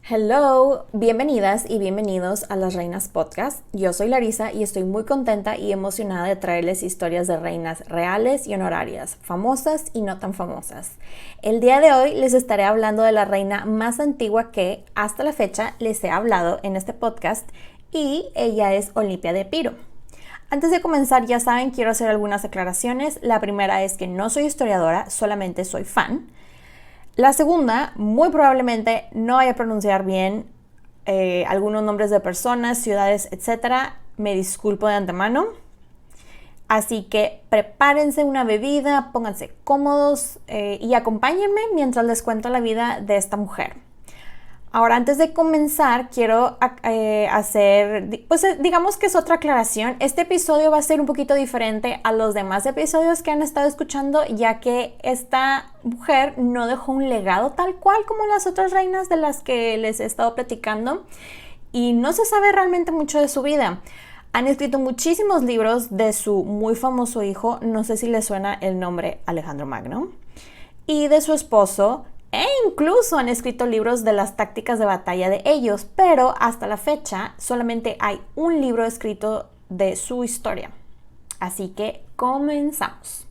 Hello, bienvenidas y bienvenidos a Las Reinas Podcast. Yo soy Larisa y estoy muy contenta y emocionada de traerles historias de reinas reales y honorarias, famosas y no tan famosas. El día de hoy les estaré hablando de la reina más antigua que hasta la fecha les he hablado en este podcast y ella es Olimpia de Epiro. Antes de comenzar, ya saben, quiero hacer algunas aclaraciones. La primera es que no soy historiadora, solamente soy fan. La segunda, muy probablemente no vaya a pronunciar bien algunos nombres de personas, ciudades, etc. Me disculpo de antemano. Así que prepárense una bebida, pónganse cómodos y acompáñenme mientras les cuento la vida de esta mujer. Ahora, antes de comenzar, quiero hacer, digamos que es otra aclaración. Este episodio va a ser un poquito diferente a los demás episodios que han estado escuchando, ya que esta mujer no dejó un legado tal cual como las otras reinas de las que les he estado platicando y no se sabe realmente mucho de su vida. Han escrito muchísimos libros de su muy famoso hijo, no sé si les suena el nombre Alejandro Magno, y de su esposo, e incluso han escrito libros de las tácticas de batalla de ellos, pero hasta la fecha solamente hay un libro escrito de su historia. Así que comenzamos.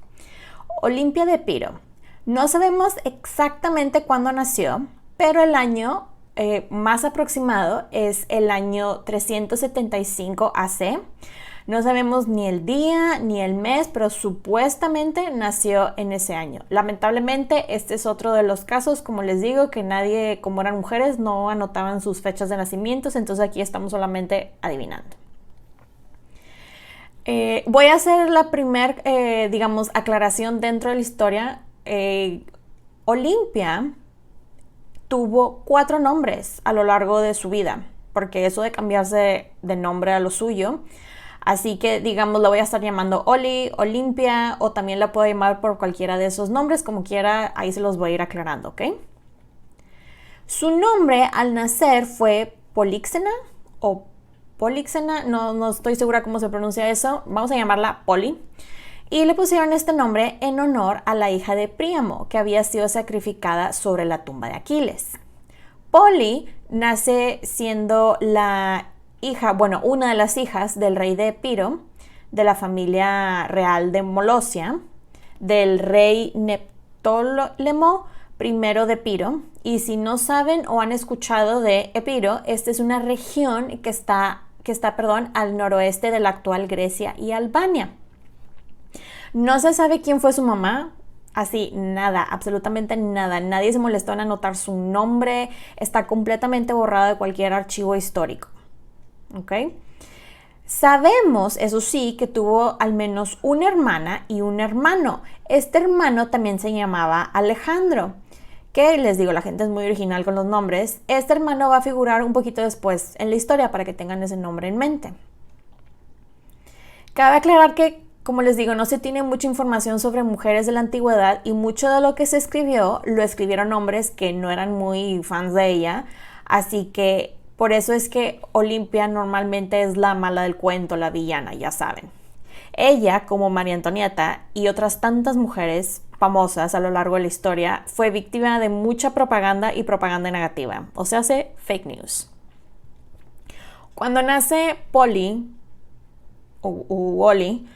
Olimpia de Epiro. No sabemos exactamente cuándo nació, pero el año más aproximado es el año 375 AC. No sabemos ni el día ni el mes, pero supuestamente nació en ese año. Lamentablemente, este es otro de los casos, como les digo, que nadie, como eran mujeres, no anotaban sus fechas de nacimientos, entonces aquí estamos solamente adivinando. Voy a hacer la primera, aclaración dentro de la historia. Olimpia tuvo 4 nombres a lo largo de su vida, porque eso de cambiarse de nombre a lo suyo. Así que, digamos, la voy a estar llamando Oli, Olimpia, o también la puedo llamar por cualquiera de esos nombres, como quiera, ahí se los voy a ir aclarando, ¿ok? Su nombre al nacer fue Políxena, o Políxena, no estoy segura cómo se pronuncia eso, vamos a llamarla Poli. Y le pusieron este nombre en honor a la hija de Príamo, que había sido sacrificada sobre la tumba de Aquiles. Poli nace siendo una de las hijas del rey de Epiro, de la familia real de Molosia, del rey Neptólemo I de Epiro. Y si no saben o han escuchado de Epiro, esta es una región que está al noroeste de la actual Grecia y Albania. No se sabe quién fue su mamá. Así, nada, absolutamente nada. Nadie se molestó en anotar su nombre. Está completamente borrado de cualquier archivo histórico. ¿Ok? Sabemos, eso sí, que tuvo al menos una hermana y un hermano. Este hermano también se llamaba Alejandro, que les digo, la gente es muy original con los nombres. Este hermano va a figurar un poquito después en la historia para que tengan ese nombre en mente. Cabe aclarar que, como les digo, no se tiene mucha información sobre mujeres de la antigüedad y mucho de lo que se escribió lo escribieron hombres que no eran muy fans de ella, así que por eso es que Olimpia normalmente es la mala del cuento, la villana, ya saben. Ella, como María Antonieta y otras tantas mujeres famosas a lo largo de la historia, fue víctima de mucha propaganda y propaganda negativa, o sea, hace fake news. Cuando nace Poli, o Oli,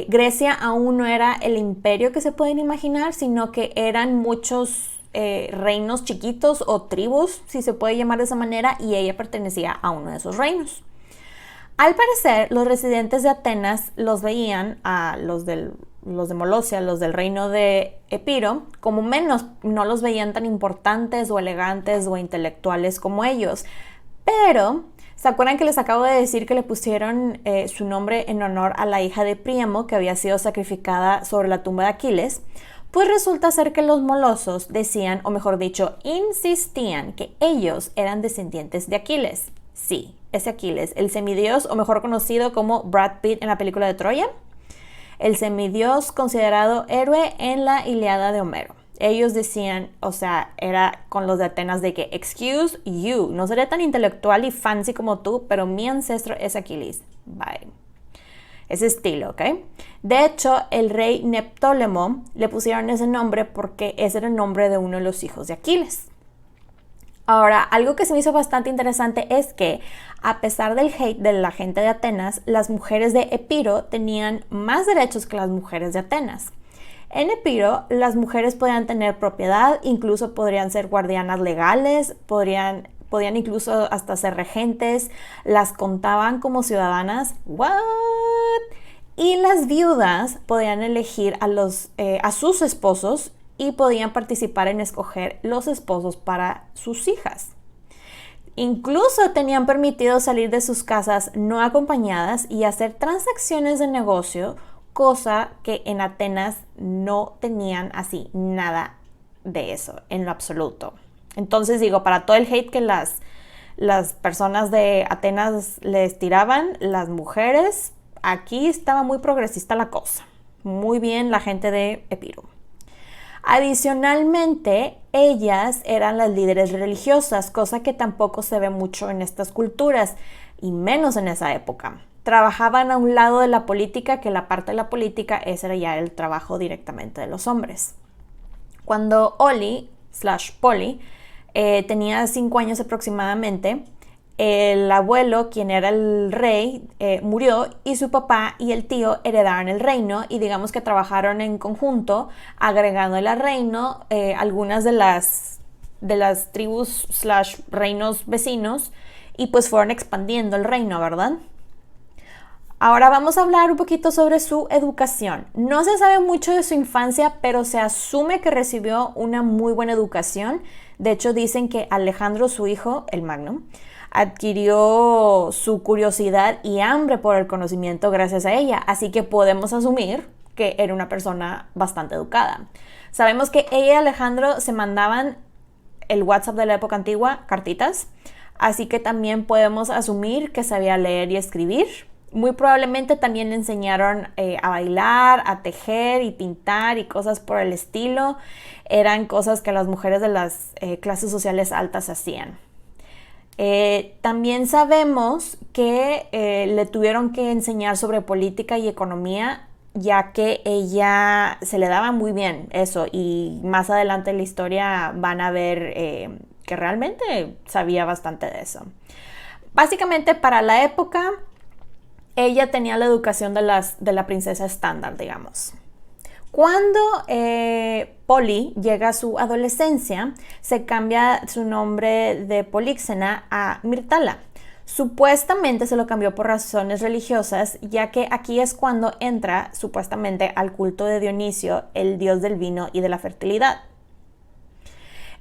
Grecia aún no era el imperio que se pueden imaginar, sino que eran muchos reinos chiquitos o tribus, si se puede llamar de esa manera, y ella pertenecía a uno de esos reinos. Al parecer, los residentes de Atenas los veían a los de Molosia, los del reino de Epiro, como menos, no los veían tan importantes o elegantes o intelectuales como ellos. Pero, ¿se acuerdan que les acabo de decir que le pusieron su nombre en honor a la hija de Príamo, que había sido sacrificada sobre la tumba de Aquiles? Pues resulta ser que los molosos decían, o mejor dicho, insistían que ellos eran descendientes de Aquiles. Sí, ese Aquiles, el semidios, o mejor conocido como Brad Pitt en la película de Troya. El semidios considerado héroe en la Ilíada de Homero. Ellos decían, o sea, era con los de Atenas de que, excuse you, no seré tan intelectual y fancy como tú, pero mi ancestro es Aquiles. Bye. Ese estilo, ¿ok? De hecho, el rey Neptólemo le pusieron ese nombre porque ese era el nombre de uno de los hijos de Aquiles. Ahora, algo que se me hizo bastante interesante es que, a pesar del hate de la gente de Atenas, las mujeres de Epiro tenían más derechos que las mujeres de Atenas. En Epiro, las mujeres podían tener propiedad, incluso podrían ser guardianas legales, podían incluso hasta ser regentes, las contaban como ciudadanas. ¿What? Y las viudas podían elegir a sus esposos y podían participar en escoger los esposos para sus hijas. Incluso tenían permitido salir de sus casas no acompañadas y hacer transacciones de negocio, cosa que en Atenas no tenían así nada de eso, en lo absoluto. Entonces digo, para todo el hate que las personas de Atenas les tiraban, las mujeres, aquí estaba muy progresista la cosa. Muy bien la gente de Epiro. Adicionalmente, ellas eran las líderes religiosas, cosa que tampoco se ve mucho en estas culturas, y menos en esa época. Trabajaban a un lado de la política, que la parte de la política ese era ya el trabajo directamente de los hombres. Cuando Oli/Poli tenía 5 años aproximadamente, el abuelo, quien era el rey, murió y su papá y el tío heredaron el reino y digamos que trabajaron en conjunto agregándole al reino algunas de las tribus/reinos vecinos y pues fueron expandiendo el reino, ¿verdad? Ahora vamos a hablar un poquito sobre su educación. No se sabe mucho de su infancia, pero se asume que recibió una muy buena educación. De hecho, dicen que Alejandro, su hijo, el Magno, adquirió su curiosidad y hambre por el conocimiento gracias a ella, así que podemos asumir que era una persona bastante educada. Sabemos que ella y Alejandro se mandaban el WhatsApp de la época antigua, cartitas, así que también podemos asumir que sabía leer y escribir. Muy probablemente también le enseñaron a bailar, a tejer y pintar y cosas por el estilo. Eran cosas que las mujeres de las clases sociales altas hacían. También sabemos que le tuvieron que enseñar sobre política y economía, ya que ella se le daba muy bien eso y más adelante en la historia van a ver que realmente sabía bastante de eso. Básicamente para la época ella tenía la educación de la princesa estándar, digamos. Cuando Poli llega a su adolescencia, se cambia su nombre de Políxena a Mirtala. Supuestamente se lo cambió por razones religiosas, ya que aquí es cuando entra supuestamente al culto de Dionisio, el dios del vino y de la fertilidad.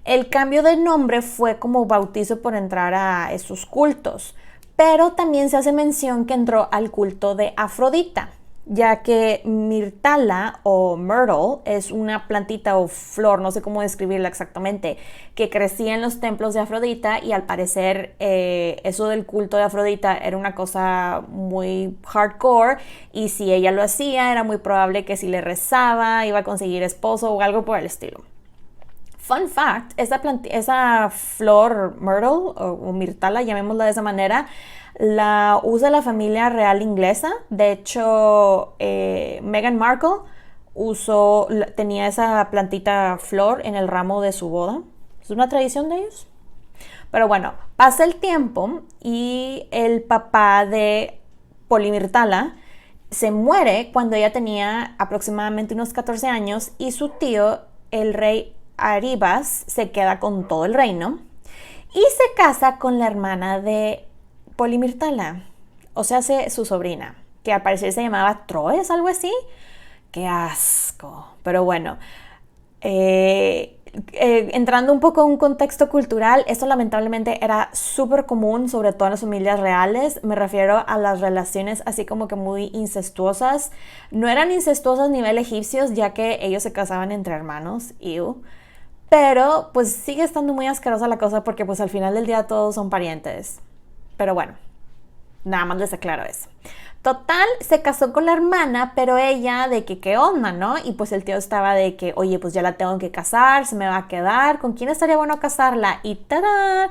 El cambio de nombre fue como bautizo por entrar a esos cultos, pero también se hace mención que entró al culto de Afrodita, ya que Mirtala o Myrtle es una plantita o flor, no sé cómo describirla exactamente, que crecía en los templos de Afrodita y al parecer eso del culto de Afrodita era una cosa muy hardcore y si ella lo hacía era muy probable que si le rezaba iba a conseguir esposo o algo por el estilo. Fun fact, esa flor Myrtle o Mirtala, llamémosla de esa manera, la usa la familia real inglesa. De hecho, Meghan Markle tenía esa plantita flor en el ramo de su boda. Es una tradición de ellos. Pero bueno, pasa el tiempo y el papá de Polimirtala se muere cuando ella tenía aproximadamente unos 14 años y su tío, el rey Aribas, se queda con todo el reino y se casa con la hermana de Polimirtala, o sea, su sobrina, que al parecer se llamaba Troes, algo así. ¡Qué asco! Pero bueno, entrando un poco en un contexto cultural, esto lamentablemente era súper común, sobre todo en las familias reales. Me refiero a las relaciones así como que muy incestuosas. No eran incestuosas a nivel egipcios, ya que ellos se casaban entre hermanos, pero pues sigue estando muy asquerosa la cosa porque pues al final del día todos son parientes. Pero bueno, nada más les aclaro eso. Total, se casó con la hermana, pero ella de que qué onda, ¿no? Y pues el tío estaba de que, oye, pues ya la tengo que casar, se me va a quedar, ¿con quién estaría bueno casarla? Y ¡tadán!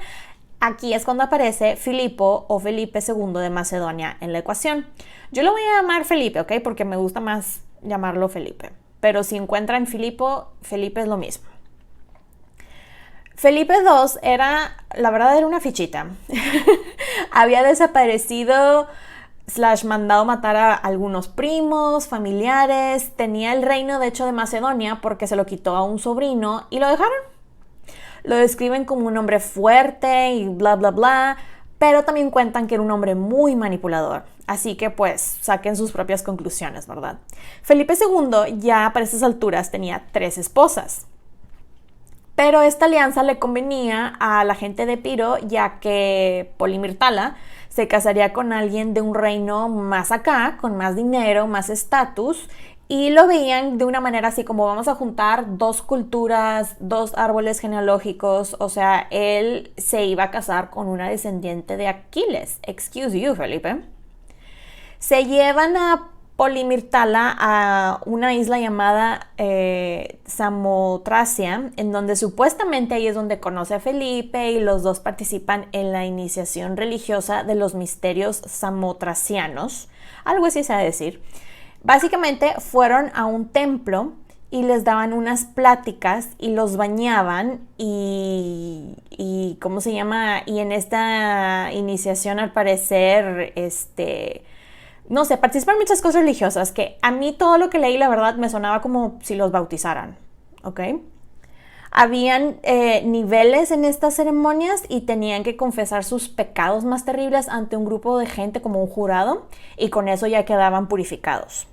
Aquí es cuando aparece Filipo o Felipe II de Macedonia en la ecuación. Yo lo voy a llamar Felipe, ¿ok? Porque me gusta más llamarlo Felipe. Pero si encuentran Filipo, Felipe es lo mismo. Felipe II era, la verdad, era una fichita. Había desaparecido / mandado matar a algunos primos, familiares. Tenía el reino, de hecho, de Macedonia porque se lo quitó a un sobrino y lo dejaron. Lo describen como un hombre fuerte y bla, bla, bla, pero también cuentan que era un hombre muy manipulador. Así que pues saquen sus propias conclusiones, ¿verdad? Felipe II ya para esas alturas tenía 3 esposas. Pero esta alianza le convenía a la gente de Epiro, ya que Polimirtala se casaría con alguien de un reino más acá, con más dinero, más estatus, y lo veían de una manera así como vamos a juntar 2 culturas, 2 árboles genealógicos, o sea, él se iba a casar con una descendiente de Aquiles. Excuse you, Felipe. Se llevan a Polimirtala a una isla llamada Samotracia, en donde supuestamente ahí es donde conoce a Felipe y los dos participan en la iniciación religiosa de los misterios samotracianos, algo así se va a decir. Básicamente fueron a un templo y les daban unas pláticas y los bañaban y ¿cómo se llama? Y en esta iniciación al parecer, no sé, participan muchas cosas religiosas que a mí todo lo que leí la verdad me sonaba como si los bautizaran, ¿ok? Habían niveles en estas ceremonias y tenían que confesar sus pecados más terribles ante un grupo de gente como un jurado y con eso ya quedaban purificados.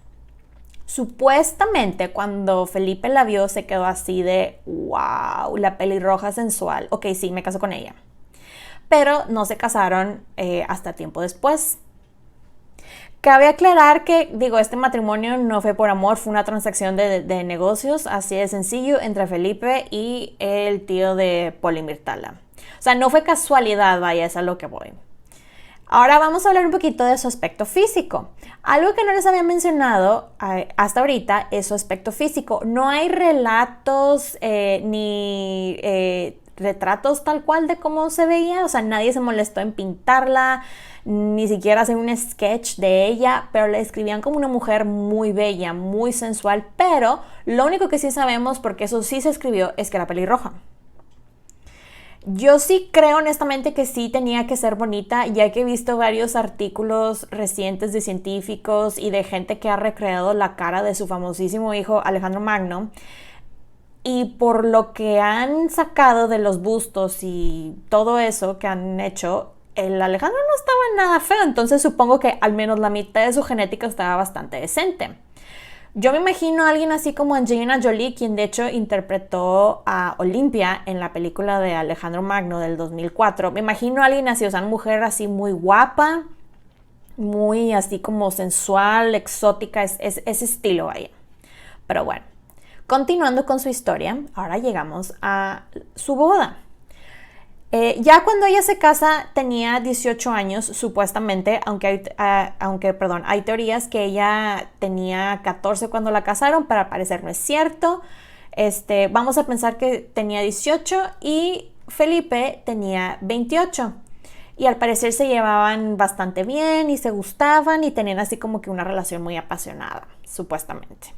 Supuestamente cuando Felipe la vio se quedó así de wow, la pelirroja sensual. Ok, sí, me caso con ella. Pero no se casaron hasta tiempo después. Cabe aclarar que, este matrimonio no fue por amor, fue una transacción de negocios, así de sencillo, entre Felipe y el tío de Polimirtala. O sea, no fue casualidad, vaya, es a lo que voy. Ahora vamos a hablar un poquito de su aspecto físico. Algo que no les había mencionado hasta ahorita es su aspecto físico. No hay relatos ni retratos tal cual de cómo se veía. O sea, nadie se molestó en pintarla, ni siquiera hacer un sketch de ella, pero la describían como una mujer muy bella, muy sensual. Pero lo único que sí sabemos, porque eso sí se escribió, es que era pelirroja. Yo sí creo honestamente que sí tenía que ser bonita, ya que he visto varios artículos recientes de científicos y de gente que ha recreado la cara de su famosísimo hijo Alejandro Magno. Y por lo que han sacado de los bustos y todo eso que han hecho, el Alejandro no estaba nada feo, entonces supongo que al menos la mitad de su genética estaba bastante decente. Yo me imagino a alguien así como Angelina Jolie, quien de hecho interpretó a Olimpia en la película de Alejandro Magno del 2004. Me imagino a alguien así, o sea, una mujer así muy guapa, muy así como sensual, exótica, ese estilo vaya. Pero bueno, continuando con su historia, ahora llegamos a su boda. Ya cuando ella se casa tenía 18 años supuestamente, aunque hay teorías que ella tenía 14 cuando la casaron, pero al parecer no es cierto. Vamos a pensar que tenía 18 y Felipe tenía 28. Y al parecer se llevaban bastante bien y se gustaban y tenían así como que una relación muy apasionada, supuestamente.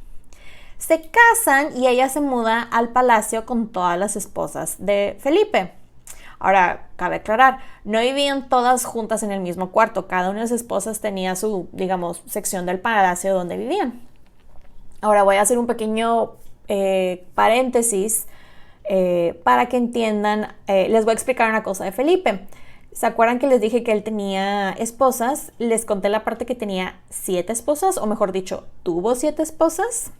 Se casan y ella se muda al palacio con todas las esposas de Felipe. Ahora, cabe aclarar, no vivían todas juntas en el mismo cuarto. Cada una de las esposas tenía su, sección del palacio donde vivían. Ahora voy a hacer un pequeño paréntesis para que entiendan. Les voy a explicar una cosa de Felipe. ¿Se acuerdan que les dije que él tenía esposas? Les conté la parte que tenía 7 esposas, o mejor dicho, tuvo 7 esposas.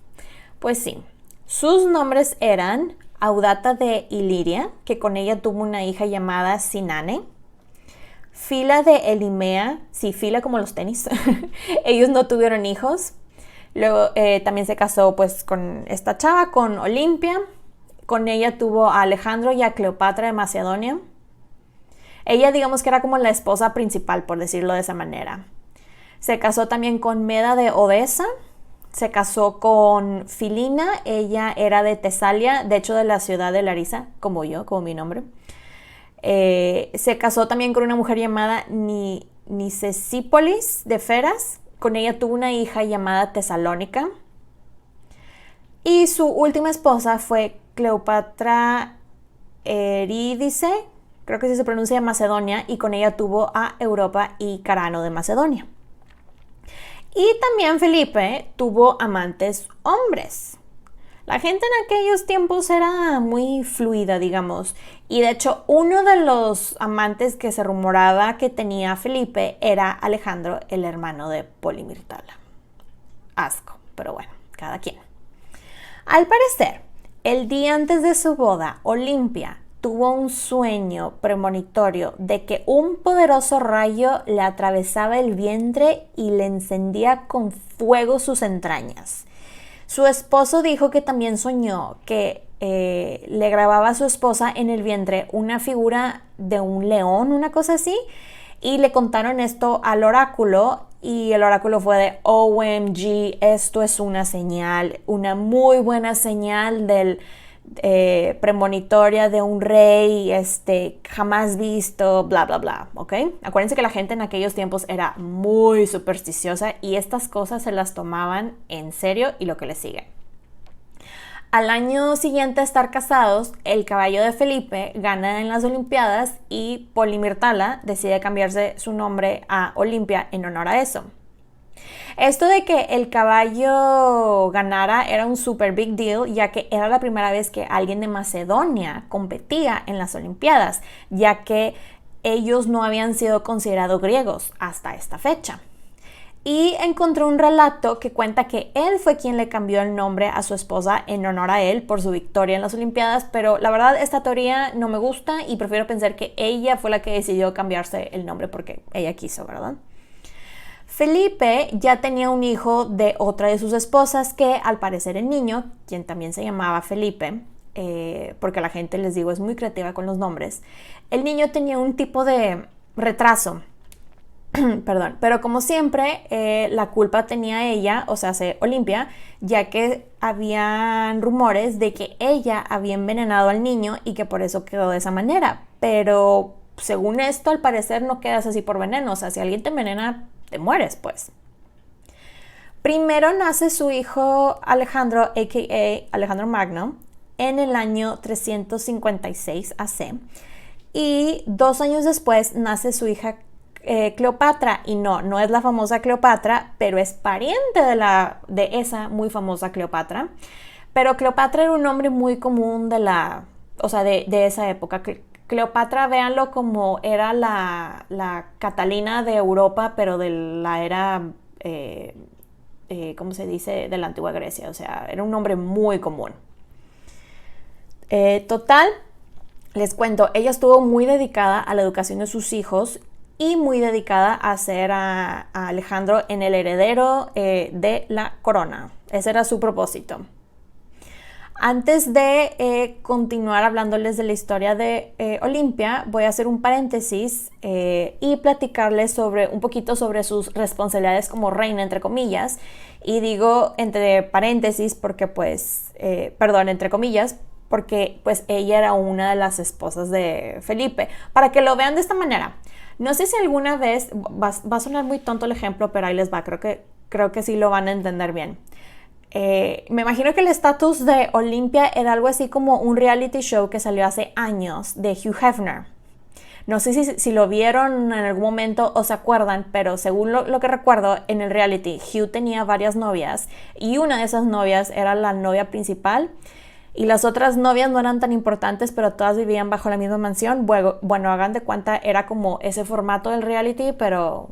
Pues sí, sus nombres eran Audata de Iliria, que con ella tuvo una hija llamada Sinane. Fila de Elimea, sí, fila como los tenis. Ellos no tuvieron hijos. Luego también se casó pues con esta chava, con Olimpia. Con ella tuvo a Alejandro y a Cleopatra de Macedonia. Ella digamos que era como la esposa principal, por decirlo de esa manera. Se casó también con Meda de Odesa. Se casó con Filina, ella era de Tesalia, de hecho de la ciudad de Larisa, como yo, como mi nombre. Se casó también con una mujer llamada Nicesípolis de Feras, con ella tuvo una hija llamada Tesalónica. Y su última esposa fue Cleopatra Eurídice, creo que sí se pronuncia, Macedonia, y con ella tuvo a Europa y Carano de Macedonia. Y también Felipe tuvo amantes hombres. La gente en aquellos tiempos era muy fluida, digamos, y de hecho uno de los amantes que se rumoraba que tenía Felipe era Alejandro, el hermano de Polimirtala. Asco, pero bueno, cada quien. Al parecer, el día antes de su boda, Olimpia tuvo un sueño premonitorio de que un poderoso rayo le atravesaba el vientre y le encendía con fuego sus entrañas. Su esposo dijo que también soñó que le grababa a su esposa en el vientre una figura de un león, una cosa así, y le contaron esto al oráculo y el oráculo fue de OMG, esto es una señal, una muy buena señal del premonitoria de un rey jamás visto, bla bla bla, ¿ok? Acuérdense que la gente en aquellos tiempos era muy supersticiosa y estas cosas se las tomaban en serio y lo que le sigue. Al año siguiente a estar casados, el caballo de Felipe gana en las Olimpiadas y Polimirtala decide cambiarse su nombre a Olimpia en honor a eso. Esto de que el caballo ganara era un super big deal, ya que era la primera vez que alguien de Macedonia competía en las Olimpiadas, ya que ellos no habían sido considerados griegos hasta esta fecha. Y encontré un relato que cuenta que él fue quien le cambió el nombre a su esposa en honor a él por su victoria en las Olimpiadas, pero la verdad esta teoría no me gusta y prefiero pensar que ella fue la que decidió cambiarse el nombre porque ella quiso, ¿verdad? Felipe ya tenía un hijo de otra de sus esposas que al parecer el niño, quien también se llamaba Felipe, porque la gente, les digo, es muy creativa con los nombres, el niño tenía un tipo de retraso. Perdón, pero como siempre la culpa tenía ella, o sea, Olimpia, ya que habían rumores de que ella había envenenado al niño y que por eso quedó de esa manera, pero según esto al parecer no quedas así por veneno, o sea, si alguien te envenena te mueres pues. Primero nace su hijo Alejandro, a.k.a. Alejandro Magno, en el año 356 AC y 2 años después nace su hija Cleopatra, y no es la famosa Cleopatra, pero es pariente de esa muy famosa Cleopatra. Pero Cleopatra era un nombre muy común de esa época. Cleopatra, véanlo como era la Catalina de Europa, pero de la era, ¿cómo se dice? De la antigua Grecia. O sea, era un nombre muy común. Total, les cuento, ella estuvo muy dedicada a la educación de sus hijos y muy dedicada a hacer a Alejandro en el heredero de la corona. Ese era su propósito. Antes de continuar hablándoles de la historia de Olimpia, voy a hacer un paréntesis y platicarles un poquito sobre sus responsabilidades como reina, entre comillas. Y digo entre paréntesis porque entre comillas, porque pues ella era una de las esposas de Felipe. Para que lo vean de esta manera. No sé si alguna vez, va a sonar muy tonto el ejemplo, pero ahí les va, creo que sí lo van a entender bien. Me imagino que el estatus de Olimpia era algo así como un reality show que salió hace años de Hugh Hefner. No sé si lo vieron en algún momento o se acuerdan, pero según lo que recuerdo, en el reality Hugh tenía varias novias y una de esas novias era la novia principal. Y las otras novias no eran tan importantes, pero todas vivían bajo la misma mansión. Bueno, hagan de cuenta, era como ese formato del reality, pero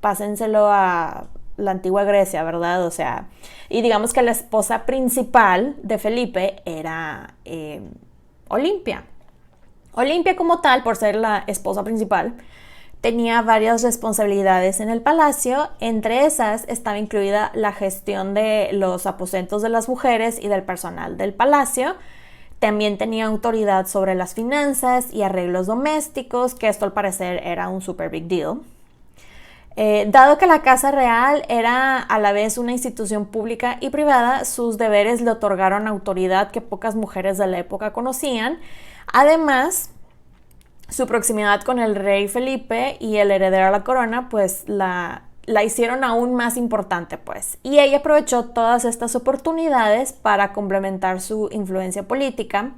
pásenselo a la antigua Grecia, ¿verdad? O sea, y digamos que la esposa principal de Felipe era Olimpia. Olimpia como tal, por ser la esposa principal, tenía varias responsabilidades en el palacio. Entre esas estaba incluida la gestión de los aposentos de las mujeres y del personal del palacio. También tenía autoridad sobre las finanzas y arreglos domésticos, que esto al parecer era un super big deal. Dado que la Casa Real era a la vez una institución pública y privada, sus deberes le otorgaron autoridad que pocas mujeres de la época conocían. Además, su proximidad con el rey Felipe y el heredero a la corona, pues la hicieron aún más importante, pues. Y ella aprovechó todas estas oportunidades para complementar su influencia política.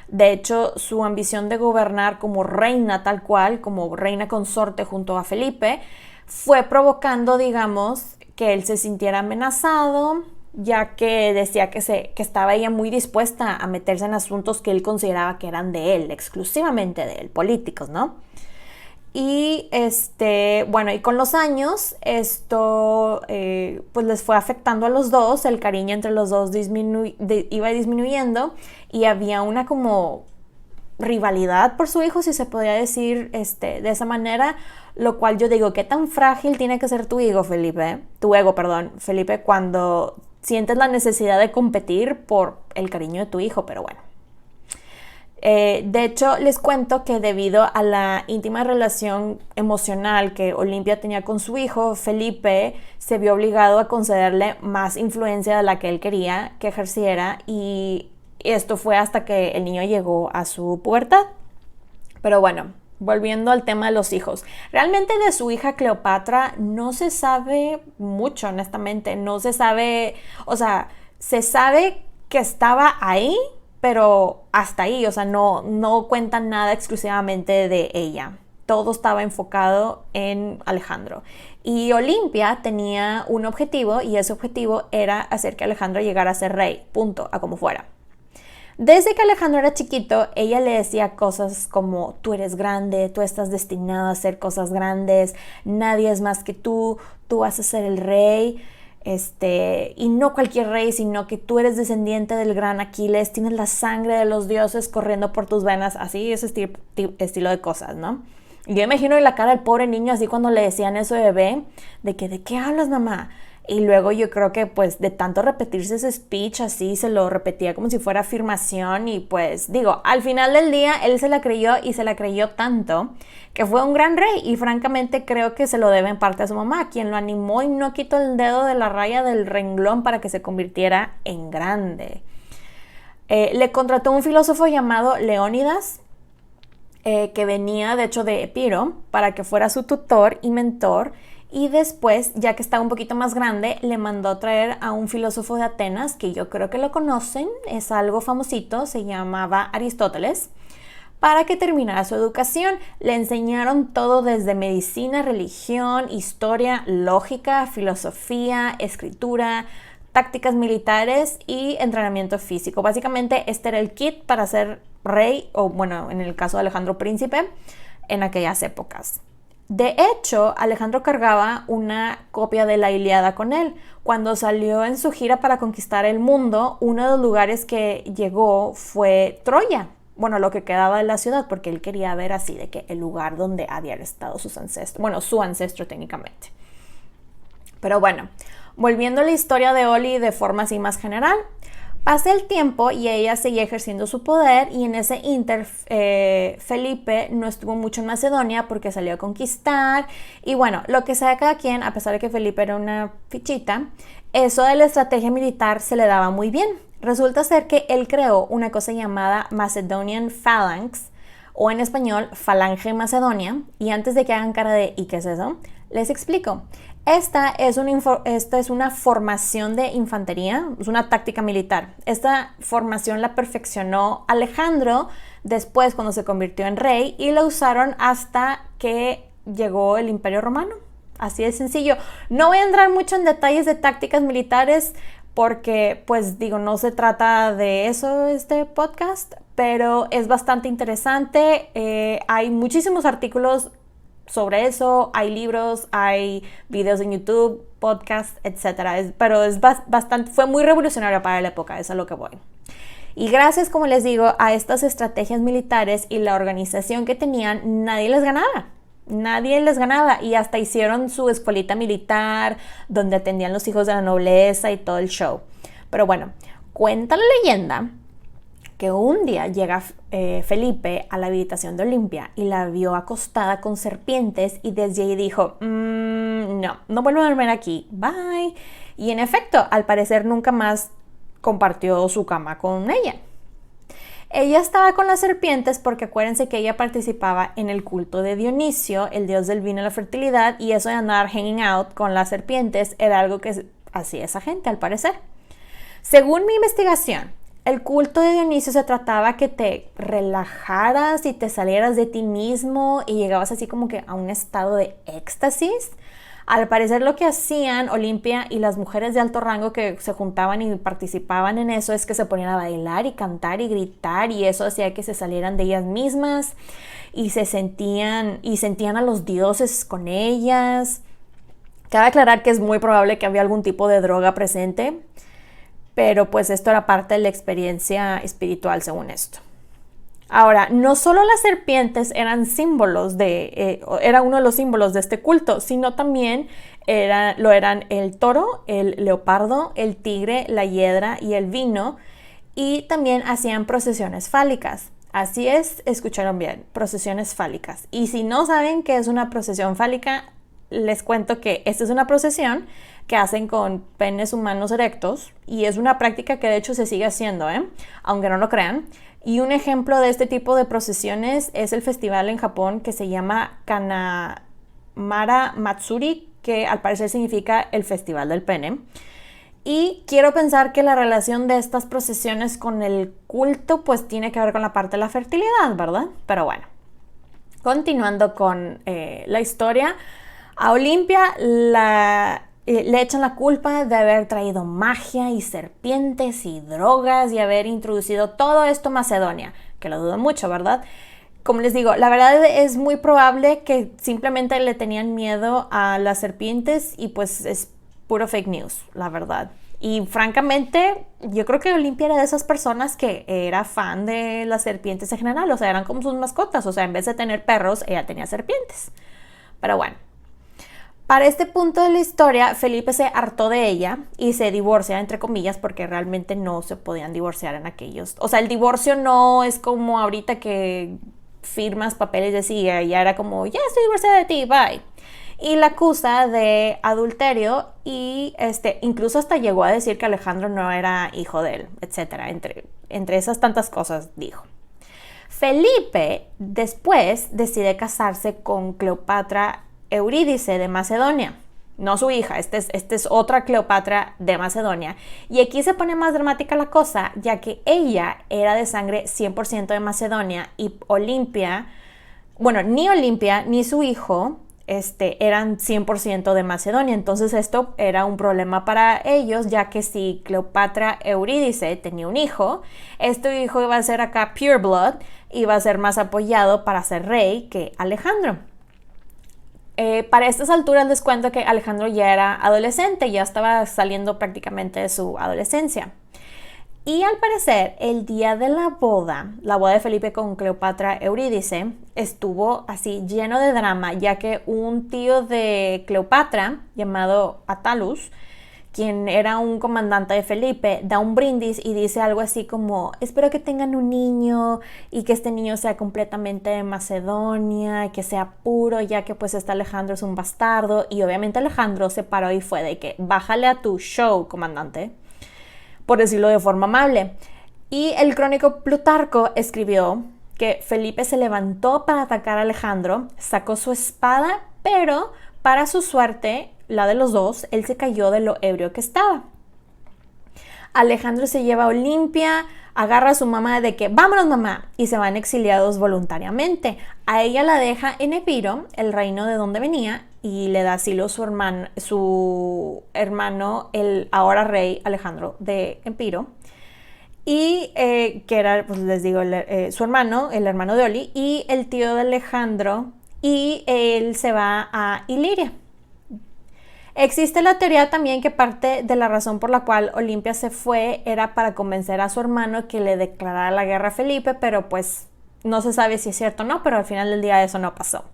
De hecho, su ambición de gobernar como reina tal cual, como reina consorte junto a Felipe, fue provocando, digamos, que él se sintiera amenazado, ya que decía que estaba ella muy dispuesta a meterse en asuntos que él consideraba que eran de él, exclusivamente de él, políticos, ¿no? Y bueno, y con los años esto pues les fue afectando a los dos, el cariño entre los dos iba disminuyendo y había una como rivalidad por su hijo, si se podría decir de esa manera, lo cual yo digo, ¿qué tan frágil tiene que ser tu ego, Felipe? Tu ego, perdón, Felipe, cuando sientes la necesidad de competir por el cariño de tu hijo, pero bueno. De hecho, les cuento que debido a la íntima relación emocional que Olimpia tenía con su hijo, Felipe se vio obligado a concederle más influencia de la que él quería que ejerciera, y esto fue hasta que el niño llegó a su pubertad. Pero bueno, volviendo al tema de los hijos. Realmente de su hija Cleopatra no se sabe mucho, honestamente. No se sabe, o sea, se sabe que estaba ahí, pero hasta ahí, o sea, no cuentan nada exclusivamente de ella. Todo estaba enfocado en Alejandro. Y Olimpia tenía un objetivo, y ese objetivo era hacer que Alejandro llegara a ser rey, punto, a como fuera. Desde que Alejandro era chiquito, ella le decía cosas como: tú eres grande, tú estás destinado a hacer cosas grandes, nadie es más que tú vas a ser el rey. Y no cualquier rey, sino que tú eres descendiente del gran Aquiles, tienes la sangre de los dioses corriendo por tus venas, así, ese estilo de cosas, ¿no? Y yo imagino la cara del pobre niño así cuando le decían eso de bebé, ¿de qué hablas, mamá? Y luego yo creo que pues de tanto repetirse ese speech así, se lo repetía como si fuera afirmación, y pues digo, al final del día él se la creyó, y se la creyó tanto que fue un gran rey, y francamente creo que se lo debe en parte a su mamá, quien lo animó y no quitó el dedo de la raya del renglón para que se convirtiera en grande. Le contrató un filósofo llamado Leónidas, que venía de hecho de Epiro, para que fuera su tutor y mentor. Y después, ya que estaba un poquito más grande, le mandó a traer a un filósofo de Atenas, que yo creo que lo conocen, es algo famosito, se llamaba Aristóteles, para que terminara su educación. Le enseñaron todo desde medicina, religión, historia, lógica, filosofía, escritura, tácticas militares y entrenamiento físico. Básicamente este era el kit para ser rey, o bueno, en el caso de Alejandro, príncipe, en aquellas épocas. De hecho, Alejandro cargaba una copia de la Ilíada con él. Cuando salió en su gira para conquistar el mundo, uno de los lugares que llegó fue Troya. Bueno, lo que quedaba de la ciudad, porque él quería ver así de que el lugar donde habían estado sus ancestros. Bueno, su ancestro técnicamente. Pero bueno, volviendo a la historia de Oli de forma así más general. Pasa el tiempo y ella seguía ejerciendo su poder, y en ese inter Felipe no estuvo mucho en Macedonia porque salió a conquistar, y bueno, lo que sea de cada quien, a pesar de que Felipe era una fichita, eso de la estrategia militar se le daba muy bien. Resulta ser que él creó una cosa llamada Macedonian Phalanx, o en español Falange Macedonia, y antes de que hagan cara de ¿y qué es eso?, les explico. Esta es una formación de infantería, es una táctica militar. Esta formación la perfeccionó Alejandro después cuando se convirtió en rey, y la usaron hasta que llegó el Imperio Romano. Así de sencillo. No voy a entrar mucho en detalles de tácticas militares porque, pues digo, no se trata de eso este podcast, pero es bastante interesante. Hay muchísimos artículos sobre eso, hay libros, hay videos en YouTube, podcasts, etc. Pero es bastante, fue muy revolucionario para la época, eso es a lo que voy. Y gracias, como les digo, a estas estrategias militares y la organización que tenían, nadie les ganaba, y hasta hicieron su escuelita militar donde atendían los hijos de la nobleza y todo el show. Pero bueno, cuenta la leyenda que un día llega Felipe a la habitación de Olimpia y la vio acostada con serpientes, y desde ahí dijo, no vuelvo a dormir aquí, bye. Y en efecto, al parecer nunca más compartió su cama con ella. Ella estaba con las serpientes porque acuérdense que ella participaba en el culto de Dionisio, el dios del vino y la fertilidad, y eso de andar hanging out con las serpientes era algo que hacía esa gente, al parecer. Según mi investigación, El culto de Dionisio se trataba que te relajaras y te salieras de ti mismo y llegabas así como que a un estado de éxtasis. Al parecer lo que hacían Olimpia y las mujeres de alto rango que se juntaban y participaban en eso es que se ponían a bailar y cantar y gritar, y eso hacía que se salieran de ellas mismas y sentían a los dioses con ellas. Cabe aclarar que es muy probable que había algún tipo de droga presente, pero pues esto era parte de la experiencia espiritual según esto. Ahora, no solo las serpientes eran símbolos era uno de los símbolos de este culto, sino también lo eran el toro, el leopardo, el tigre, la hiedra y el vino, y también hacían procesiones fálicas. Así es, escucharon bien, procesiones fálicas. Y si no saben qué es una procesión fálica, les cuento que esta es una procesión que hacen con penes humanos erectos, y es una práctica que de hecho se sigue haciendo, aunque no lo crean. Y un ejemplo de este tipo de procesiones es el festival en Japón que se llama Kanamara Matsuri, que al parecer significa el festival del pene. Y quiero pensar que la relación de estas procesiones con el culto pues tiene que ver con la parte de la fertilidad, ¿verdad? Pero bueno, continuando con la historia, a Olimpia le echan la culpa de haber traído magia y serpientes y drogas y haber introducido todo esto a Macedonia, que lo dudo mucho, ¿verdad? Como les digo, la verdad es muy probable que simplemente le tenían miedo a las serpientes y pues es puro fake news, la verdad. Y francamente, yo creo que Olimpia era de esas personas que era fan de las serpientes en general, o sea, eran como sus mascotas, o sea, en vez de tener perros, ella tenía serpientes. Pero bueno. Para este punto de la historia, Felipe se hartó de ella y se divorcia, entre comillas, porque realmente no se podían divorciar en aquellos. O sea, el divorcio no es como ahorita que firmas papeles y así, ya era como, ya estoy divorciada de ti, bye. Y la acusa de adulterio y incluso hasta llegó a decir que Alejandro no era hijo de él, etcétera. Entre esas tantas cosas dijo. Felipe después decide casarse con Cleopatra Eurídice de Macedonia, no su hija, esta es otra Cleopatra de Macedonia, y aquí se pone más dramática la cosa, ya que ella era de sangre 100% de Macedonia y Olimpia, bueno, ni Olimpia ni su hijo eran 100% de Macedonia, entonces esto era un problema para ellos, ya que si Cleopatra Eurídice tenía un hijo, este hijo iba a ser acá pure blood, iba a ser más apoyado para ser rey que Alejandro. Para estas alturas les cuento que Alejandro ya era adolescente, ya estaba saliendo prácticamente de su adolescencia. Y al parecer, el día de la boda de Felipe con Cleopatra Eurídice, estuvo así lleno de drama, ya que un tío de Cleopatra, llamado Attalus, quien era un comandante de Felipe, da un brindis y dice algo así como: espero que tengan un niño y que este niño sea completamente de Macedonia, que sea puro, ya que pues Alejandro es un bastardo. Y obviamente Alejandro se paró y fue de que bájale a tu show, comandante, por decirlo de forma amable. Y el crónico Plutarco escribió que Felipe se levantó para atacar a Alejandro, sacó su espada, pero para su suerte, la de los dos, él se cayó de lo ebrio que estaba. Alejandro se lleva a Olimpia, agarra a su mamá de que vámonos mamá, y se van exiliados voluntariamente. A ella la deja en Epiro, el reino de donde venía, y le da asilo su hermano, el ahora rey Alejandro de Epiro, y que era, pues les digo, su hermano, el hermano de Oli, y el tío de Alejandro, y él se va a Iliria. Existe la teoría también que parte de la razón por la cual Olimpia se fue era para convencer a su hermano que le declarara la guerra a Felipe, pero pues no se sabe si es cierto o no, pero al final del día eso no pasó.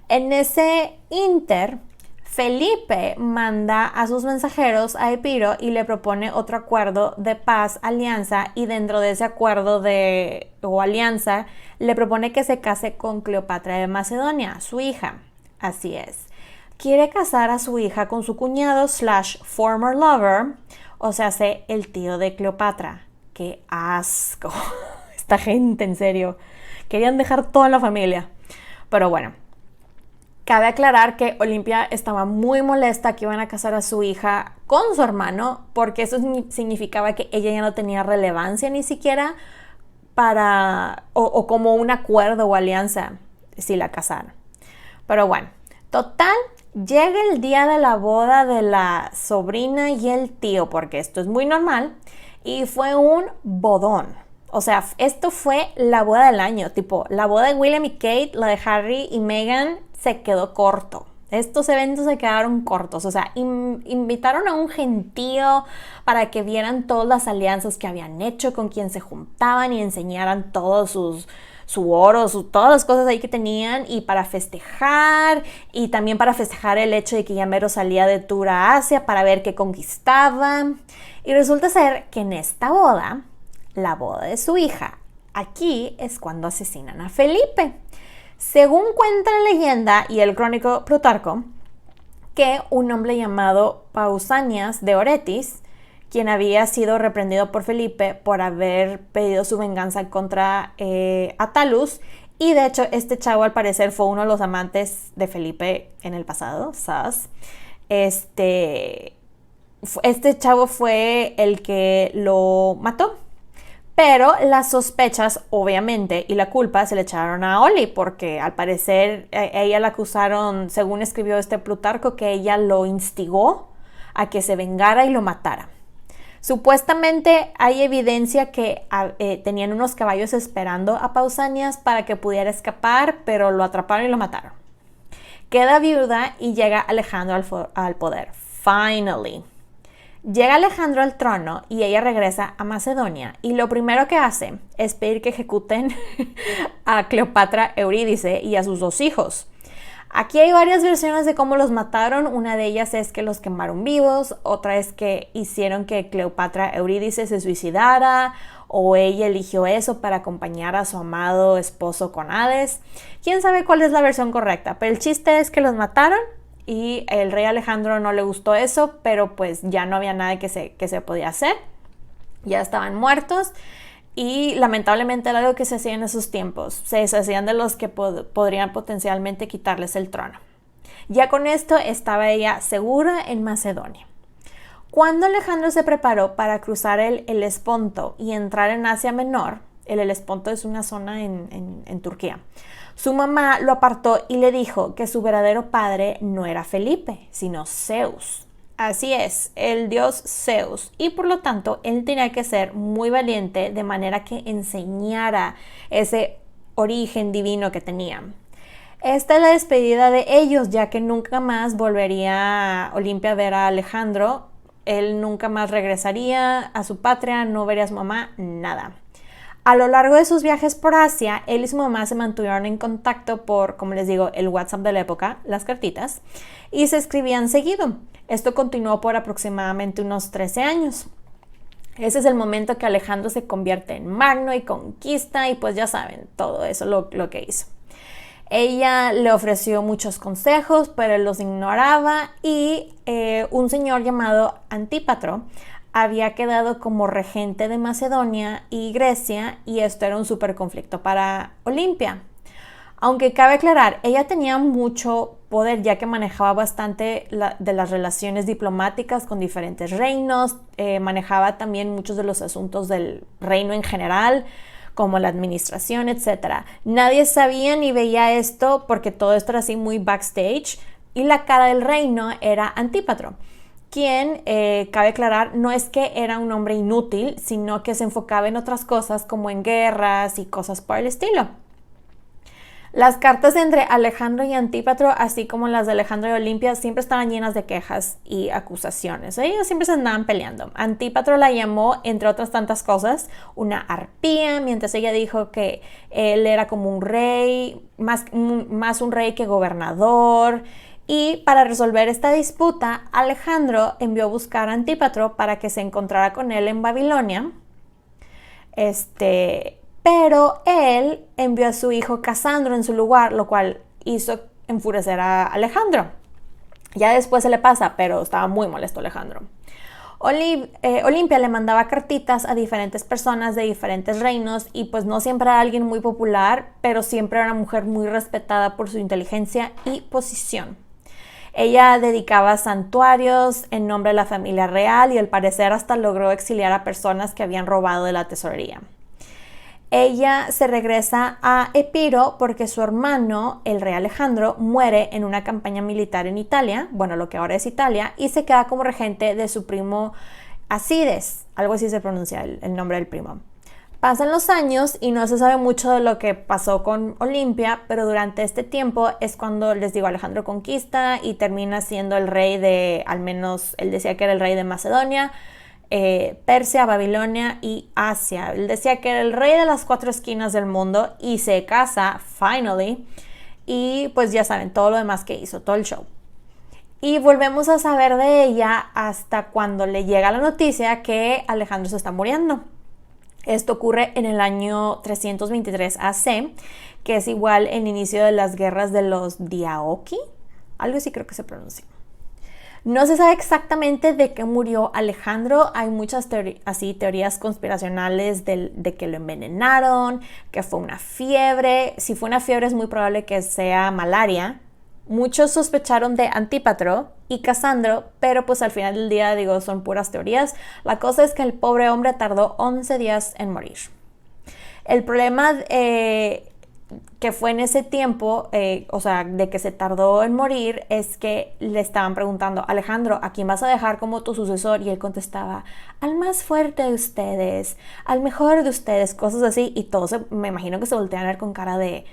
En ese inter, Felipe manda a sus mensajeros a Epiro y le propone otro acuerdo de paz, alianza, y dentro de ese acuerdo o alianza le propone que se case con Cleopatra de Macedonia, su hija. Así es. Quiere casar a su hija con su cuñado / former lover, o sea, el tío de Cleopatra. ¡Qué asco! Esta gente, en serio. Querían dejar toda la familia. Pero bueno. Cabe aclarar que Olimpia estaba muy molesta que iban a casar a su hija con su hermano, porque eso significaba que ella ya no tenía relevancia ni siquiera o como un acuerdo o alianza si la casaran. Pero bueno, total, llega el día de la boda de la sobrina y el tío, porque esto es muy normal, y fue un bodón. O sea, esto fue la boda del año, tipo, la boda de William y Kate, la de Harry y Meghan, se quedó corto. Estos eventos se quedaron cortos, o sea, invitaron a un gentío para que vieran todas las alianzas que habían hecho, con quien se juntaban y enseñaran todos su oro, todas las cosas ahí que tenían, y para festejar, y también para festejar el hecho de que ya mero salía de tour a Asia para ver qué conquistaba. Y resulta ser que en esta boda, la boda de su hija, aquí es cuando asesinan a Felipe. Según cuenta la leyenda y el crónico Plutarco, que un hombre llamado Pausanias de Oretis, quien había sido reprendido por Felipe por haber pedido su venganza contra Attalus, y de hecho este chavo al parecer fue uno de los amantes de Felipe en el pasado, ¿sabes? Este chavo fue el que lo mató. Pero las sospechas, obviamente, y la culpa se le echaron a Oli, porque al parecer ella la acusaron, según escribió este Plutarco, que ella lo instigó a que se vengara y lo matara. Supuestamente hay evidencia que tenían unos caballos esperando a Pausanias para que pudiera escapar, pero lo atraparon y lo mataron. Queda viuda y llega Alejandro al poder. Finally. Llega Alejandro al trono y ella regresa a Macedonia, y lo primero que hace es pedir que ejecuten a Cleopatra Eurídice y a sus 2 hijos. Aquí hay varias versiones de cómo los mataron. Una de ellas es que los quemaron vivos, otra es que hicieron que Cleopatra Eurídice se suicidara, o ella eligió eso para acompañar a su amado esposo con Hades. Quién sabe cuál es la versión correcta, pero el chiste es que los mataron. Y el rey Alejandro no le gustó eso, pero pues ya no había nada que se podía hacer. Ya estaban muertos, y lamentablemente era algo que se hacía en esos tiempos. Se deshacían de los que podrían potencialmente quitarles el trono. Ya con esto estaba ella segura en Macedonia. Cuando Alejandro se preparó para cruzar el Helesponto y entrar en Asia Menor, el Helesponto es una zona en Turquía, su mamá lo apartó y le dijo que su verdadero padre no era Felipe, sino Zeus. Así es, el dios Zeus, y por lo tanto él tenía que ser muy valiente, de manera que enseñara ese origen divino que tenía. Esta es la despedida de ellos, ya que nunca más volvería Olimpia a ver a Alejandro. Él nunca más regresaría a su patria, no vería a su mamá, nada. A lo largo de sus viajes por Asia, él y su mamá se mantuvieron en contacto por, como les digo, el WhatsApp de la época, las cartitas, y se escribían seguido. Esto continuó por aproximadamente unos 13 años. Ese es el momento que Alejandro se convierte en magno y conquista, y pues ya saben, todo eso lo que hizo. Ella le ofreció muchos consejos, pero él los ignoraba, y un señor llamado Antípatro había quedado como regente de Macedonia y Grecia, y esto era un súper conflicto para Olimpia. Aunque cabe aclarar, ella tenía mucho poder, ya que manejaba bastante de las relaciones diplomáticas con diferentes reinos, manejaba también muchos de los asuntos del reino en general, como la administración, etc. Nadie sabía ni veía esto, porque todo esto era así muy backstage, y la cara del reino era Antípatro, quien, cabe aclarar, no es que era un hombre inútil, sino que se enfocaba en otras cosas, como en guerras y cosas por el estilo. Las cartas entre Alejandro y Antípatro, así como las de Alejandro y Olimpia, siempre estaban llenas de quejas y acusaciones. Ellos siempre se andaban peleando. Antípatro la llamó, entre otras tantas cosas, una arpía, mientras ella dijo que él era como un rey, más un rey que gobernador. Y para resolver esta disputa, Alejandro envió a buscar a Antípatro para que se encontrara con él en Babilonia. Pero él envió a su hijo Casandro en su lugar, lo cual hizo enfurecer a Alejandro. Ya después se le pasa, pero estaba muy molesto Alejandro. Olimpia le mandaba cartitas a diferentes personas de diferentes reinos y pues no siempre era alguien muy popular, pero siempre era una mujer muy respetada por su inteligencia y posición. Ella dedicaba santuarios en nombre de la familia real y al parecer hasta logró exiliar a personas que habían robado de la tesorería. Ella se regresa a Epiro porque su hermano, el rey Alejandro, muere en una campaña militar en Italia, bueno, lo que ahora es Italia, y se queda como regente de su primo Acides, algo así se pronuncia el nombre del primo. Pasan los años y no se sabe mucho de lo que pasó con Olimpia, pero durante este tiempo es cuando, les digo, Alejandro conquista y termina siendo el rey de, al menos él decía que era el rey de Macedonia, Persia, Babilonia y Asia. Él decía que era el rey de las 4 esquinas del mundo y se casa, finally, y pues ya saben, todo lo demás que hizo, todo el show. Y volvemos a saber de ella hasta cuando le llega la noticia que Alejandro se está muriendo. Esto ocurre en el año 323 AC, que es igual el inicio de las guerras de los Diaoki, algo así creo que se pronuncia. No se sabe exactamente de qué murió Alejandro. Hay muchas teorías conspiracionales de que lo envenenaron, que fue una fiebre. Si fue una fiebre es muy probable que sea malaria. Muchos sospecharon de Antípatro y Casandro, pero pues al final del día, digo, son puras teorías. La cosa es que el pobre hombre tardó 11 días en morir. El problema que fue en ese tiempo, o sea, de que se tardó en morir, es que le estaban preguntando, Alejandro, ¿a quién vas a dejar como tu sucesor? Y él contestaba, al más fuerte de ustedes, al mejor de ustedes, cosas así, y todos me imagino que se voltean a ver con cara de,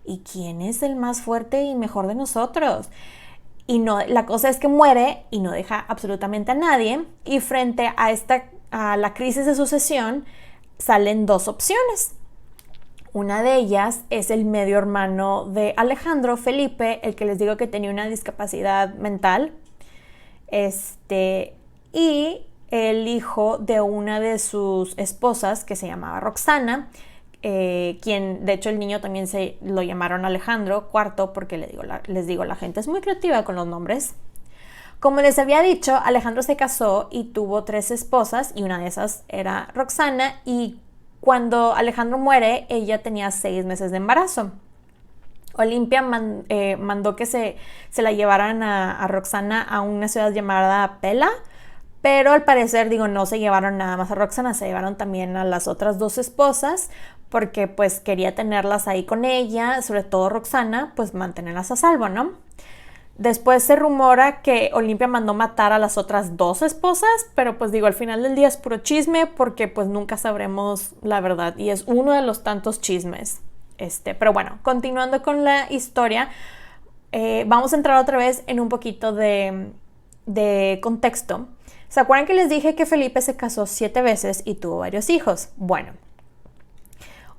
¿y quién es el más fuerte y mejor de nosotros? Y no, la cosa es que muere y no deja absolutamente a nadie, y frente a la crisis de sucesión salen 2 opciones. Una de ellas es el medio hermano de Alejandro, Felipe, el que les digo que tenía una discapacidad mental, y el hijo de una de sus esposas que se llamaba Roxana, quien de hecho el niño también lo llamaron Alejandro IV porque les digo, la gente es muy creativa con los nombres. Como les había dicho, Alejandro se casó y tuvo 3 esposas y una de esas era Roxana, y cuando Alejandro muere, ella tenía 6 meses de embarazo. Olimpia mandó que se la llevaran a Roxana a una ciudad llamada Pella, pero al parecer, digo, no se llevaron nada más a Roxana, se llevaron también a las otras 2 esposas, porque pues quería tenerlas ahí con ella, sobre todo Roxana, pues mantenerlas a salvo, ¿no? Después se rumora que Olimpia mandó matar a las otras 2 esposas, pero pues digo, al final del día es puro chisme porque pues nunca sabremos la verdad y es uno de los tantos chismes. Pero bueno, continuando con la historia, vamos a entrar otra vez en un poquito de contexto. ¿Se acuerdan que les dije que Felipe se casó 7 veces y tuvo varios hijos? Bueno,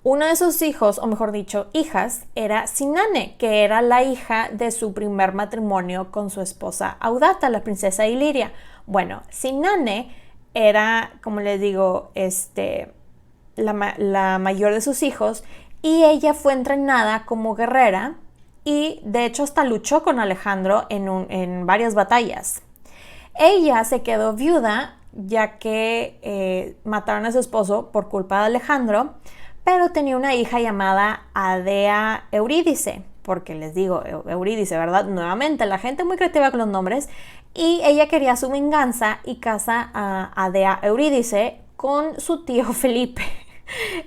uno de sus hijos, o mejor dicho, hijas, era Sinane, que era la hija de su primer matrimonio con su esposa Audata, la princesa Iliria. Bueno, Sinane era, como les digo, la mayor de sus hijos, y ella fue entrenada como guerrera y de hecho hasta luchó con Alejandro en varias batallas. Ella se quedó viuda ya que mataron a su esposo por culpa de Alejandro, pero tenía una hija llamada Adea Eurídice, porque les digo, Eurídice, ¿verdad? Nuevamente, la gente muy creativa con los nombres, y ella quería su venganza y casa a Adea Eurídice con su tío Felipe,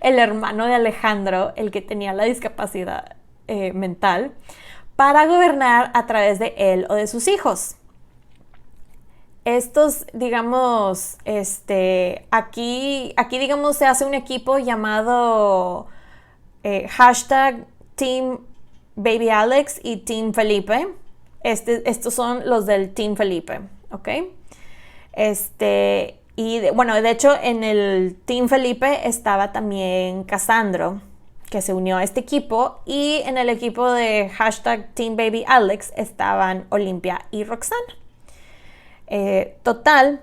el hermano de Alejandro, el que tenía la discapacidad mental, para gobernar a través de él o de sus hijos. Estos, digamos, aquí digamos se hace un equipo llamado hashtag Team Baby Alex y Team Felipe. Estos son los del Team Felipe, ¿ok? Bueno, de hecho en el Team Felipe estaba también Casandro, que se unió a este equipo, y en el equipo de hashtag Team Baby Alex estaban Olimpia y Roxana. Total,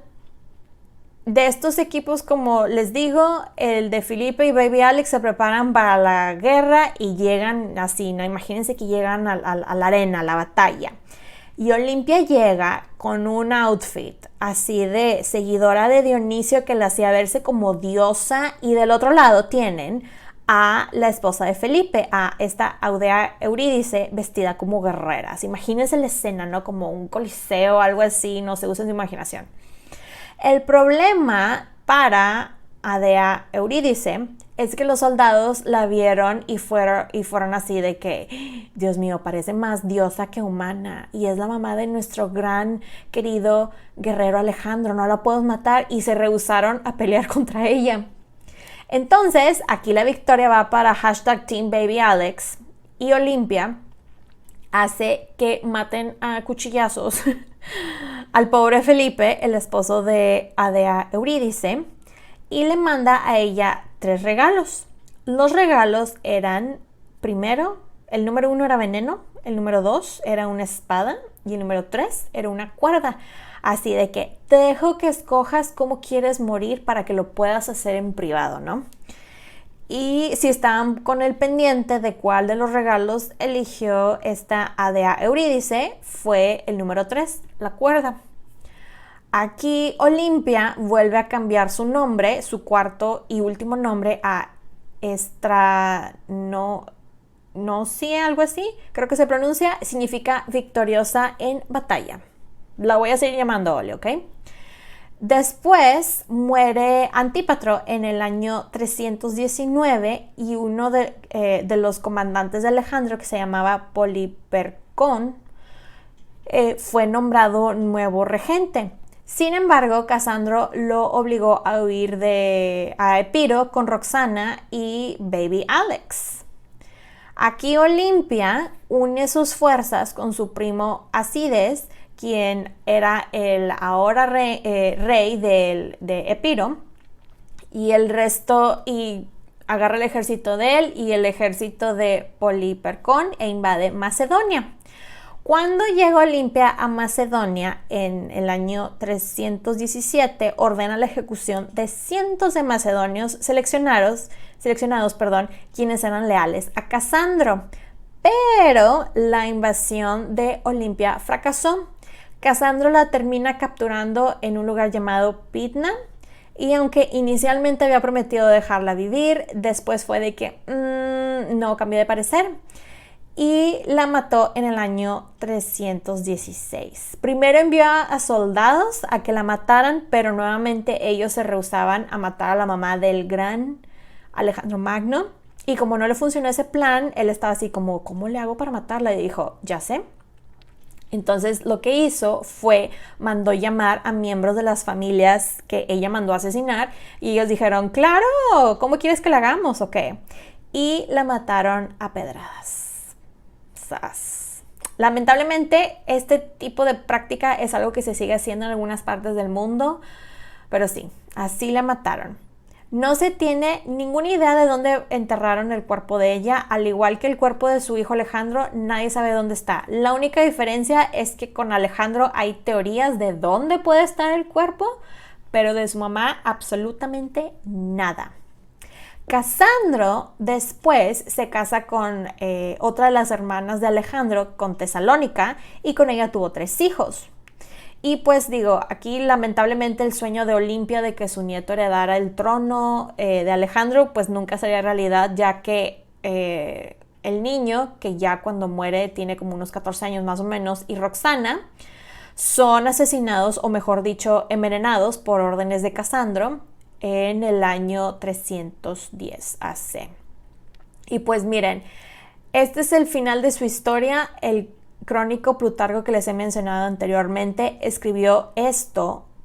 de estos equipos, como les digo, el de Felipe y Baby Alex se preparan para la guerra y llegan así, ¿no? Imagínense que llegan a la arena, a la batalla. Y Olimpia llega con un outfit así de seguidora de Dionisio que la hacía verse como diosa, y del otro lado tienen a la esposa de Felipe, a esta Audea Eurídice vestida como guerreras. Imagínense la escena, ¿no? Como un coliseo, algo así, no se usa su imaginación. El problema para Audea Eurídice es que los soldados la vieron y fueron así de que, Dios mío, parece más diosa que humana, y es la mamá de nuestro gran querido guerrero Alejandro, no la podemos matar, y se rehusaron a pelear contra ella. Entonces, aquí la victoria va para #TeamBabyAlex, y Olimpia hace que maten a cuchillazos al pobre Felipe, el esposo de Audea Eurídice, y le manda a ella 3 regalos. Los regalos eran, primero, el número 1 era veneno, el número 2 era una espada y el número 3 era una cuerda. Así de que te dejo que escojas cómo quieres morir para que lo puedas hacer en privado, ¿no? Y si estaban con el pendiente de cuál de los regalos eligió esta Audea Eurídice, fue el número 3, la cuerda. Aquí Olimpia vuelve a cambiar su nombre, su cuarto y último nombre, a Estranosia, algo así, creo que se pronuncia, significa victoriosa en batalla. La voy a seguir llamando Oli, ¿ok? Después muere Antípatro en el año 319, y uno de los comandantes de Alejandro, que se llamaba Polipercón, fue nombrado nuevo regente. Sin embargo, Casandro lo obligó a huir a Epiro con Roxana y Baby Alex. Aquí Olimpia une sus fuerzas con su primo Acides, quien era el ahora rey de Epiro, y el resto, y agarra el ejército de él y el ejército de Polipercón e invade Macedonia. Cuando llega Olimpia a Macedonia en el año 317, ordena la ejecución de cientos de macedonios seleccionados, quienes eran leales a Casandro. Pero la invasión de Olimpia fracasó. Casandro la termina capturando en un lugar llamado Pydna, y aunque inicialmente había prometido dejarla vivir, después fue de que no, cambió de parecer, y la mató en el año 316. Primero envió a soldados a que la mataran, pero nuevamente ellos se rehusaban a matar a la mamá del gran Alejandro Magno, y como no le funcionó ese plan, él estaba así como, ¿cómo le hago para matarla? Y dijo, ya sé. Entonces lo que hizo fue, mandó llamar a miembros de las familias que ella mandó a asesinar, y ellos dijeron, claro, ¿cómo quieres que la hagamos o qué? Y la mataron a pedradas. Lamentablemente, este tipo de práctica es algo que se sigue haciendo en algunas partes del mundo, pero sí, así la mataron. No se tiene ninguna idea de dónde enterraron el cuerpo de ella, al igual que el cuerpo de su hijo Alejandro, nadie sabe dónde está. La única diferencia es que con Alejandro hay teorías de dónde puede estar el cuerpo, pero de su mamá absolutamente nada. Casandro después se casa con otra de las hermanas de Alejandro, con Tesalónica, y con ella tuvo 3 hijos. Y pues digo, aquí lamentablemente el sueño de Olimpia de que su nieto heredara el trono de Alejandro, pues nunca sería realidad, ya que el niño, que ya cuando muere tiene como unos 14 años más o menos, y Roxana, son asesinados, o mejor dicho, envenenados por órdenes de Casandro en el año 310 AC. Y pues miren, este es el final de su historia. El crónico Plutarco que les he mencionado anteriormente escribió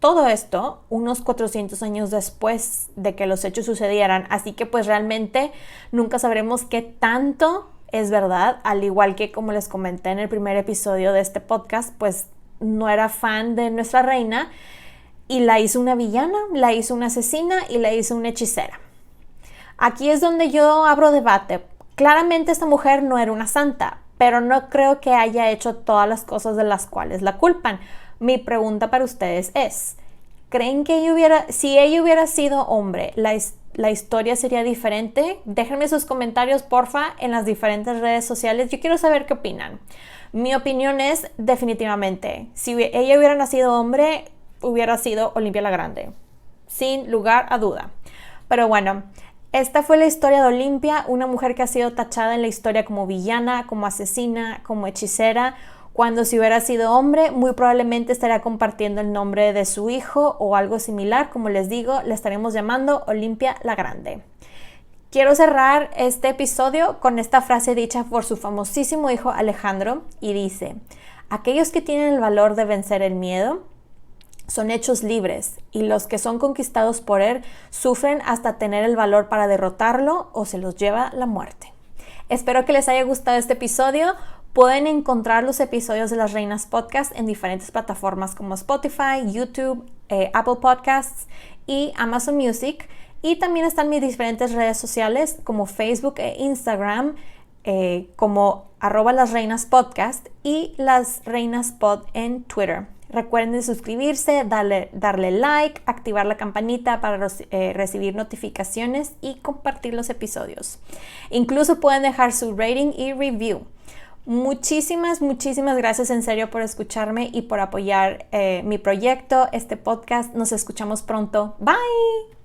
todo esto, unos 400 años después de que los hechos sucedieran, así que pues realmente nunca sabremos qué tanto es verdad, al igual que como les comenté en el primer episodio de este podcast, pues no era fan de nuestra reina, y la hizo una villana, la hizo una asesina y la hizo una hechicera. Aquí es donde yo abro debate. Claramente esta mujer no era una santa, pero no creo que haya hecho todas las cosas de las cuales la culpan. Mi pregunta para ustedes es, ¿creen que si ella hubiera sido hombre, la historia sería diferente. Déjenme sus comentarios, porfa, en las diferentes redes sociales. Yo quiero saber qué opinan. Mi opinión es definitivamente, si ella hubiera nacido hombre, hubiera sido Olimpia la Grande, sin lugar a duda. Pero bueno, esta fue la historia de Olimpia, una mujer que ha sido tachada en la historia como villana, como asesina, como hechicera, cuando si hubiera sido hombre, muy probablemente estaría compartiendo el nombre de su hijo o algo similar. Como les digo, le estaremos llamando Olimpia la Grande. Quiero cerrar este episodio con esta frase dicha por su famosísimo hijo Alejandro y dice: aquellos que tienen el valor de vencer el miedo son hechos libres y los que son conquistados por él sufren hasta tener el valor para derrotarlo o se los lleva la muerte. Espero que les haya gustado este episodio. Pueden encontrar los episodios de Las Reinas Podcast en diferentes plataformas como Spotify, YouTube, Apple Podcasts y Amazon Music. Y también están mis diferentes redes sociales como Facebook e Instagram como @lasreinaspodcast y Las Reinas Pod en Twitter. Recuerden suscribirse, darle like, activar la campanita para recibir notificaciones y compartir los episodios. Incluso pueden dejar su rating y review. Muchísimas gracias en serio por escucharme y por apoyar mi proyecto, este podcast. Nos escuchamos pronto. Bye.